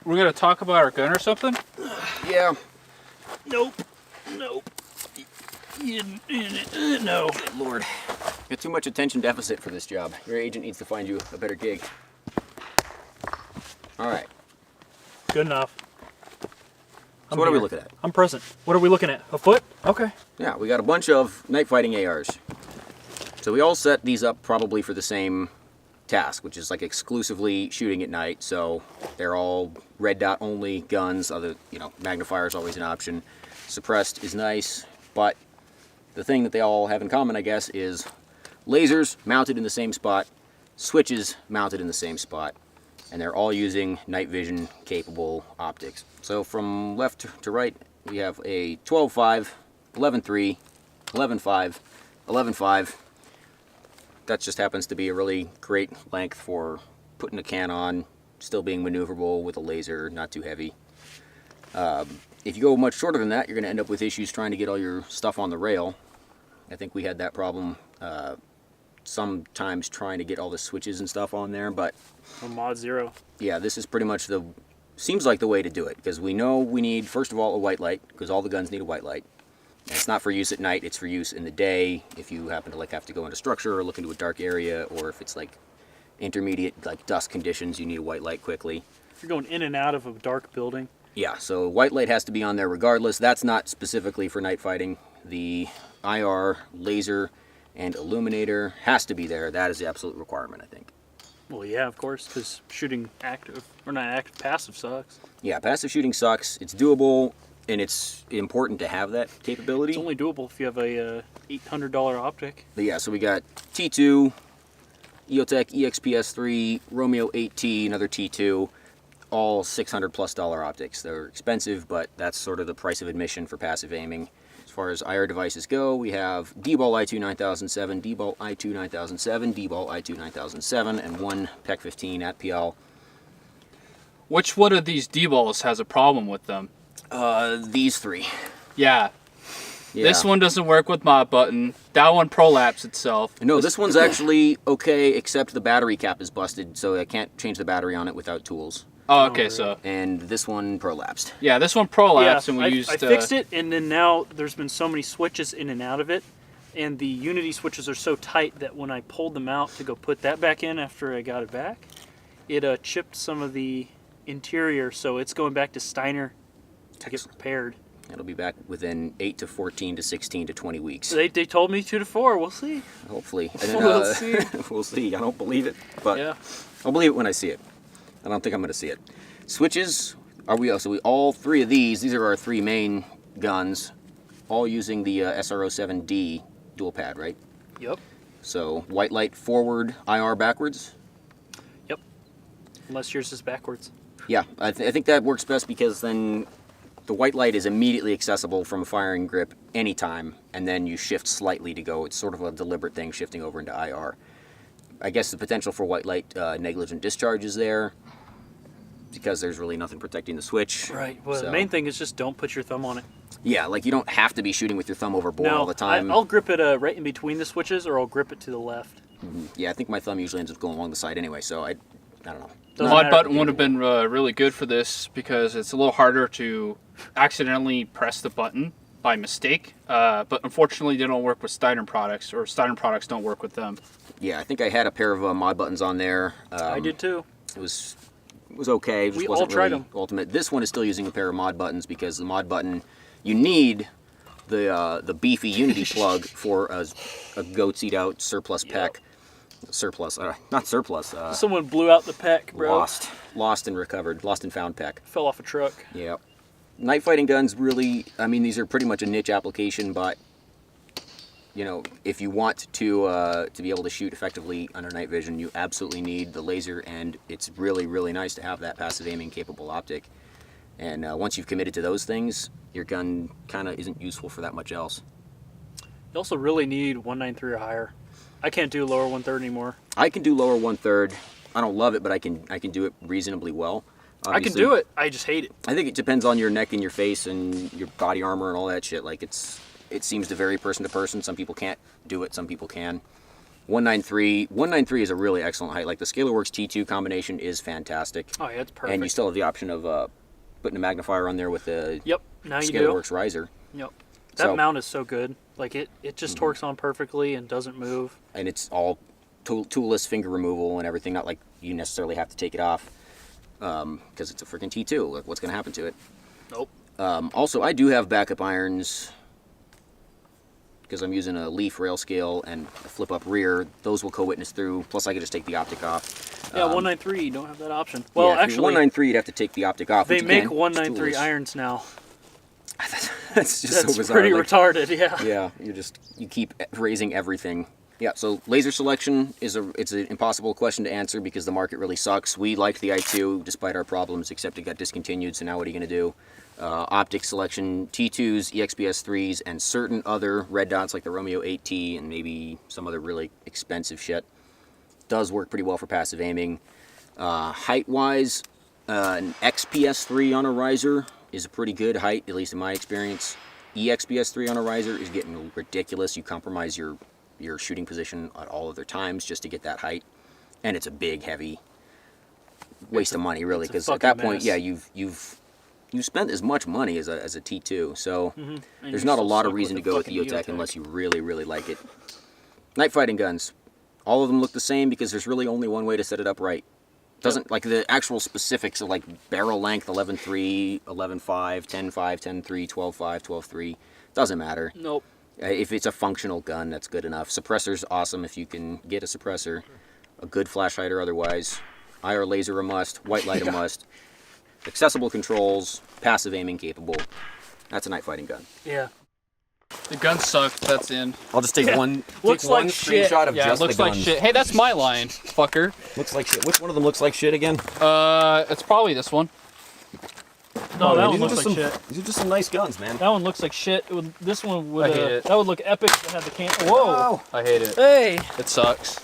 we're gonna talk about our gun or something? Yeah. Nope. No. Good Lord. Got too much attention deficit for this job. Your agent needs to find you a better gig. All right. Good enough. So what are we looking at? I'm present. What are we looking at? A foot? Okay. Yeah, we got a bunch of night fighting ARs. So we all set these up probably for the same task, which is like exclusively shooting at night. So they're all red dot only guns. Other, magnifier is always an option. Suppressed is nice, but the thing that they all have in common, I guess, is lasers mounted in the same spot, switches mounted in the same spot, and they're all using night vision capable optics. So from left to right, we have a 12.5, 11.3, 11.5, 11.5. That just happens to be a really great length for putting a can on, still being maneuverable with a laser, not too heavy. If you go much shorter than that, you're going to end up with issues trying to get all your stuff on the rail. I think we had that problem sometimes trying to get all the switches and stuff on there, but A mod 0. yeah, this is pretty much seems like the way to do it, because we know we need, first of all, a white light, because all the guns need a white light. And it's not for use at night, it's for use in the day, if you happen to have to go into structure or look into a dark area, or if it's like intermediate dusk conditions, you need a white light quickly. If you're going in and out of a dark building. Yeah, so white light has to be on there regardless. That's not specifically for night fighting. The IR, laser, and illuminator has to be there. That is the absolute requirement, I think. Well, yeah, of course, because shooting active, or not active, passive sucks. Yeah, passive shooting sucks. It's doable, and it's important to have that capability. It's only doable if you have a $800 optic. But yeah, so we got T2, EOTech EXPS3, Romeo 8T, another T2, all $600+ optics. They're expensive, but that's sort of the price of admission for passive aiming. As far as IR devices go, we have D-Ball i2 9007, D-Ball i2 9007, D-Ball i2 9007, and one PEC 15 at PL. Which one of these D-balls has a problem with them? These three. Yeah. This one doesn't work with mod button. That one prolapsed itself. No, this one's actually okay, except the battery cap is busted, so I can't change the battery on it without tools. Oh, okay, so. And this one prolapsed. Yeah, this one prolapsed, and we I used. I fixed it, and then now there's been so many switches in and out of it, and the Unity switches are so tight that when I pulled them out to go put that back in after I got it back, it chipped some of the interior, so it's going back to Steiner to get repaired. It'll be back within 8 to 14 to 16 to 20 weeks. They told me 2 to 4. We'll see. Hopefully. And then, We'll see. We'll see. I don't believe it, but Yeah. I'll believe it when I see it. I don't think I'm going to see it. Switches, all three of these are our three main guns, all using the SR07D dual pad, right? Yep. So white light forward, IR backwards. Yep. Unless yours is backwards. Yeah, I think that works best, because then the white light is immediately accessible from a firing grip anytime, and then you shift slightly to go. It's sort of a deliberate thing, shifting over into IR. I guess the potential for white light negligent discharge is there, because there's really nothing protecting the switch. Right. Well, So, the main thing is just don't put your thumb on it. yeah, you don't have to be shooting with your thumb over bore all the time. I'll grip it right in between the switches, or I'll grip it to the left. Yeah, I think my thumb usually ends up going along the side anyway, so I don't know. The Doesn't mod matter. button would have been really good for this, because it's a little harder to accidentally press the button by mistake. But unfortunately, they don't work with Steiner products, or Steiner products don't work with them. Yeah, I think I had a pair of mod buttons on there. I did too. It was okay. It just We wasn't all tried really them. ultimate. This one is still using a pair of mod buttons, because the mod button, you need the beefy Unity plug for a goat-seed out surplus pack. Surplus, not surplus. Someone blew out the pack, bro. Lost and recovered, lost and found pack. Fell off a truck. Yeah. Night fighting guns really, these are pretty much a niche application, but if you want to be able to shoot effectively under night vision, you absolutely need the laser, and it's really, really nice to have that passive aiming capable optic. And once you've committed to those things, your gun kind of isn't useful for that much else. You also really need 193 or higher. I can't do lower 1/3 anymore. I can do lower 1/3. I don't love it, but I can do it reasonably well. I can Obviously, do it. I just hate it. I think it depends on your neck and your face and your body armor and all that shit. It seems to vary person to person. Some people can't do it, some people can. 193 is a really excellent height. Like the ScalarWorks T2 combination is fantastic. Oh yeah, it's perfect. And you still have the option of putting a magnifier on there with the Yep. Now you do. ScalarWorks riser. Yep. That mount is so good. Like it just torques on perfectly and doesn't move. And it's all toolless finger removal and everything. Not like you necessarily have to take it off because it's a freaking T2. Like, what's going to happen to it? Nope. Also, I do have backup irons because I'm using a leaf rail scale and a flip up rear. Those will co-witness through. Plus, I could just take the optic off. Yeah, 193, you don't have that option. Well, yeah, actually, 193, you'd have to take the optic off. they make 193 irons now. That's just so bizarre. Pretty retarded, yeah. Yeah, you keep raising everything. Yeah, so laser selection it's an impossible question to answer because the market really sucks. We liked the i2 despite our problems, except it got discontinued, so now what are you going to do? Optic selection, T2s, EXPS3s, and certain other red dots like the Romeo 8T and maybe some other really expensive shit. Does work pretty well for passive aiming. Height-wise, an XPS3 on a riser is a pretty good height, at least in my experience. EXPS3 on a riser is getting ridiculous. You compromise your shooting position at all other times just to get that height. And it's a big, heavy waste of money, really, because at that point, yeah, you've spent as much money as a T2, so there's not a lot of reason to go with EOTech unless you really, really like it. Night fighting guns. All of them look the same because there's really only one way to set it up right. Doesn't like the actual specifics of like barrel length 11.3, 11.5, 10.5, 10.3, 12.5, 12.3. Doesn't matter. Nope. If it's a functional gun, that's good enough. Suppressor's awesome if you can get a suppressor. A good flashlight or otherwise. IR laser a must. White light a must. Accessible controls. Passive aiming capable. That's a night fighting gun. Yeah. The gun sucked. That's in. I'll just take one. Looks take one like shit. screenshot of Yeah, just it looks the like guns. shit. Hey, that's my line, fucker. Looks like shit. Which one of them looks like shit again? It's probably this one. No, that one these are looks just like some, shit. These are just some nice guns, man. That one looks like shit. This one would. I hate it. That would look epic to have the can. Whoa! I hate it. Hey! It sucks.